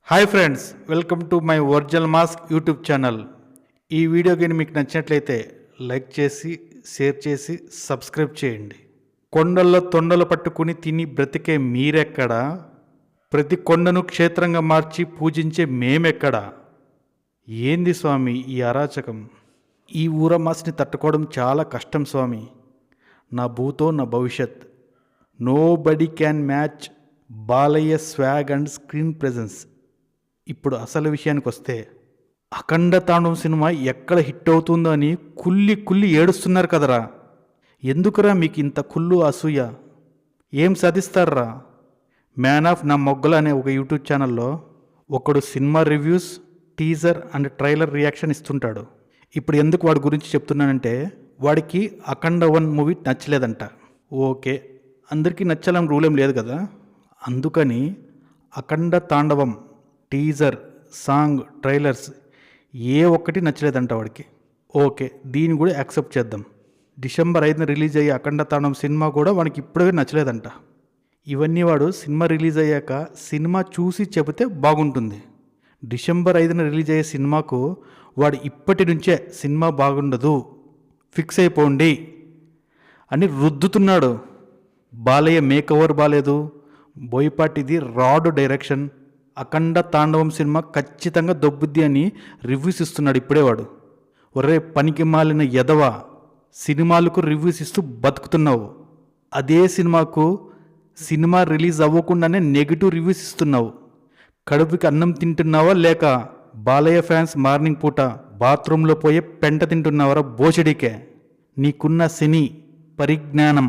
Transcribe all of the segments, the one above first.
Hi friends, welcome to my original mask YouTube channel. ఈ video కానీ మీకు నచ్చినట్లయితే లైక్ చేసి షేర్ చేసి సబ్స్క్రైబ్ చేయండి. కొండల్లో తొండలు పట్టుకుని తిని బ్రతికే మీరెక్కడా? ప్రతి కొండను క్షేత్రంగా మార్చి పూజించే మేమెక్కడా? ఏంది స్వామి ఈ అరాచకం? ఈ ఊరమాస్ని తట్టుకోవడం చాలా కష్టం స్వామి. నా భూతో నా భవిష్యత్. Nobody can match Balayya swag and screen presence. ఇప్పుడు అసలు విషయానికి వస్తే, అఖండ తాండవం సినిమా ఎక్కడ హిట్ అవుతుందో అని కుల్లి కుల్లి ఏడుస్తున్నారు కదరా. ఎందుకురా మీకు ఇంత కుళ్ళు అసూయ? ఏం సాధిస్తారా? మ్యాన్ ఆఫ్ నా మొగ్గల అనే ఒక యూట్యూబ్ ఛానల్లో ఒకడు cinema reviews, teaser and trailer reaction ఇస్తుంటాడు. ఇప్పుడు ఎందుకు వాడి గురించి చెప్తున్నానంటే, వాడికి అఖండ 1 మూవీ నచ్చలేదంట. ఓకే, అందరికీ నచ్చాలని రూల్ ఏం లేదు కదా. అందుకని అఖండ తాండవం టీజర్, సాంగ్, ట్రైలర్స్ ఏ ఒక్కటి నచ్చలేదంట వాడికి. ఓకే, దీన్ని కూడా యాక్సెప్ట్ చేద్దాం. డిసెంబర్ 5న రిలీజ్ అయ్యే అఖండ తాండవం సినిమా కూడా వాడికి ఇప్పుడే నచ్చలేదంట. ఇవన్నీ వాడు సినిమా రిలీజ్ అయ్యాక సినిమా చూసి చెబితే బాగుంటుంది. డిసెంబర్ 5న రిలీజ్ అయ్యే సినిమాకు వాడు ఇప్పటి నుంచే సినిమా బాగుండదు, ఫిక్స్ అయిపోండి అని రుద్దుతున్నాడు. బాలయ్య మేక్ ఓవర్ బాలేదు, బోయపాటిది రాడ్ డైరెక్షన్, అఖండ తాండవం సినిమా ఖచ్చితంగా దొబ్బుద్ది అని రివ్యూస్ ఇస్తున్నాడు ఇప్పుడే వాడు. ఒరే పనికి మాలిన ఎదవ, సినిమాలకు రివ్యూస్ ఇస్తూ బతుకుతున్నావు. అదే సినిమాకు సినిమా రిలీజ్ అవ్వకుండానే నెగిటివ్ రివ్యూస్ ఇస్తున్నావు. కడుపుకి అన్నం తింటున్నావా లేక బాలయ్య ఫ్యాన్స్ మార్నింగ్ పూట బాత్రూంలో పోయే పెంట తింటున్నావరా బోషడికే? నీకున్న సినీ పరిజ్ఞానం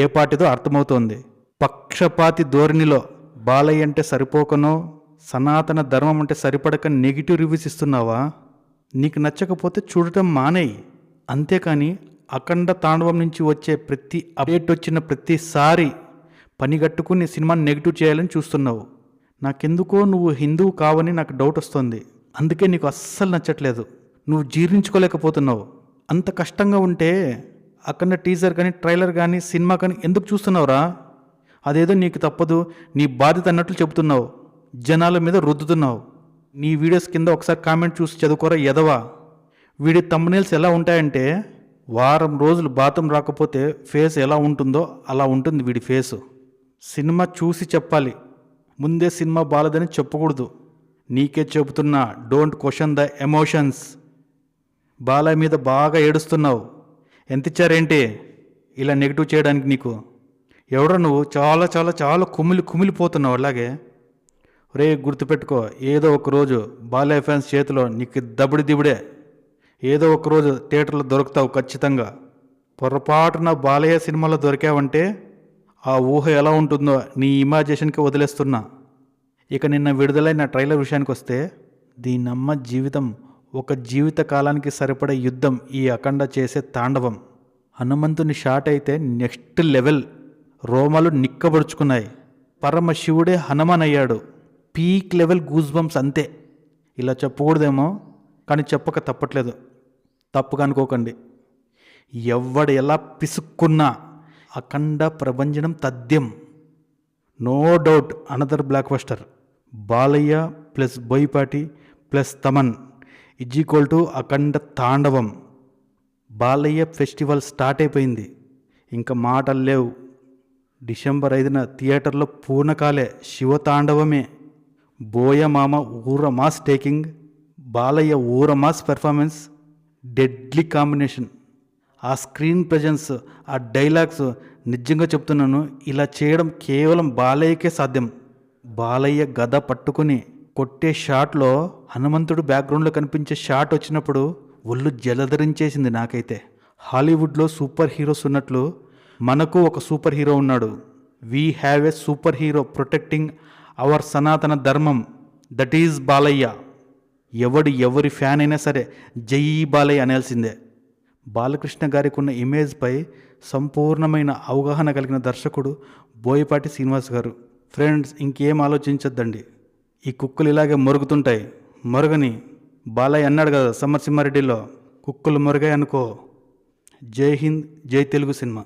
ఏ పాటిదో అర్థమవుతోంది. పక్షపాతి ధోరణిలో బాలయ్య అంటే సరిపోకనో, సనాతన ధర్మం అంటే సరిపడక నెగిటివ్ రివ్యూస్ ఇస్తున్నావా? నీకు నచ్చకపోతే చూడటం మానేయి. అంతేకాని అఖండ తాండవం నుంచి వచ్చే ప్రతి అప్డేట్ వచ్చిన ప్రతిసారి పనిగట్టుకుని సినిమాని నెగిటివ్ చేయాలని చూస్తున్నావు. నాకెందుకో నువ్వు హిందువు కావని నాకు డౌట్ వస్తుంది. అందుకే నీకు అస్సలు నచ్చట్లేదు, నువ్వు జీర్ణించుకోలేకపోతున్నావు. అంత కష్టంగా ఉంటే అఖండ టీజర్ కానీ ట్రైలర్ కానీ సినిమా కానీ ఎందుకు చూస్తున్నావురా? అదేదో నీకు తప్పదు, నీ బాధ్యత అన్నట్లు చెబుతున్నావు, జనాల మీద రుద్దుతున్నావు. నీ వీడియోస్ కింద ఒకసారి కామెంట్ చూసి చదువుకోరా ఎదవా. వీడి థంబ్నెయిల్స్ ఎలా ఉంటాయంటే, వారం రోజులు బాతం రాకపోతే ఫేస్ ఎలా ఉంటుందో అలా ఉంటుంది వీడి ఫేసు. సినిమా చూసి చెప్పాలి, ముందే సినిమా బాలేదని చెప్పకూడదు. నీకే చెబుతున్నా, don't question the emotions. Balayya మీద బాగా ఏడుస్తున్నావు. ఎంత ఇచ్చారేంటి ఇలా నెగిటివ్ చేయడానికి? నీకు ఎవడో నువ్వు చాలా చాలా చాలా కుమిలిపోతున్నావు. అలాగే రే గుర్తుపెట్టుకో, ఏదో ఒకరోజు బాలయ్య ఫ్యాన్స్ చేతిలో నీకు దబుడి దిబుడే. ఏదో ఒకరోజు థియేటర్లో దొరుకుతావు ఖచ్చితంగా. పొరపాటున బాలయ్య సినిమాలో దొరికావంటే ఆ ఊహ ఎలా ఉంటుందో నీ ఇమాజినేషన్కి వదిలేస్తున్నా. ఇక నిన్న విడుదలైన ట్రైలర్ విషయానికి వస్తే, దీనమ్మ జీవితం ఒక జీవిత కాలానికి సరిపడే యుద్ధం ఈ అఖండ చేసే తాండవం. హనుమంతుని షాట్ అయితే నెక్స్ట్ లెవెల్. రోమాలు నిక్కబడుచుకున్నాయి. పరమశివుడే హనుమాన్ అయ్యాడు. పీక్ లెవెల్ గూస్ బంప్స్ అంతే. ఇలా చెప్పకూడదేమో కానీ చెప్పక తప్పట్లేదు, తప్పుగా అనుకోకండి. ఎవడు ఎలా పిసుక్కున్నా అఖండ ప్రభంజనం తథ్యం. No doubt another blockbuster. Balayya plus Boyapati plus Thaman = Akhanda తాండవం. బాలయ్య ఫెస్టివల్ స్టార్ట్ అయిపోయింది, ఇంకా మాటలు లేవు. డిసెంబర్ 5న థియేటర్లో పూర్ణకాలే శివతాండవమే. బోయమామ ఊరమాస్ టేకింగ్, బాలయ్య ఊరమాస్ పెర్ఫార్మెన్స్, డెడ్లీ కాంబినేషన్. ఆ స్క్రీన్ ప్రెజెన్స్, ఆ డైలాగ్స్, నిజంగా చెప్తున్నాను, ఇలా చేయడం కేవలం బాలయ్యకే సాధ్యం. బాలయ్య గద పట్టుకుని కొట్టే షాట్లో హనుమంతుడు బ్యాక్గ్రౌండ్లో కనిపించే షాట్ వచ్చినప్పుడు ఒళ్ళు జలధరించేసింది నాకైతే. హాలీవుడ్లో సూపర్ హీరోస్ ఉన్నట్లు మనకు ఒక సూపర్ హీరో ఉన్నాడు. We have a super hero protecting hour సనాతన ధర్మం, దట్ ఈజ్ బాలయ్య. ఎవరి ఫ్యాన్ అయినా సరే జై బాలయ్య అనాల్సిందే. బాలకృష్ణ గారికి ఉన్న ఇమేజ్పై సంపూర్ణమైన అవగాహన కలిగిన దర్శకుడు బోయపాటి శ్రీనివాస్ గారు. ఫ్రెండ్స్, ఇంకేం ఆలోచించొద్దండి. ఈ కుక్కలు ఇలాగే మొరుగుతుంటాయి, మొరగని. బాలయ్య అన్నాడు కదా సమరసింహారెడ్డిలో, కుక్కలు మొరగాయి అనుకో. జై హింద్, జై తెలుగు సినిమా.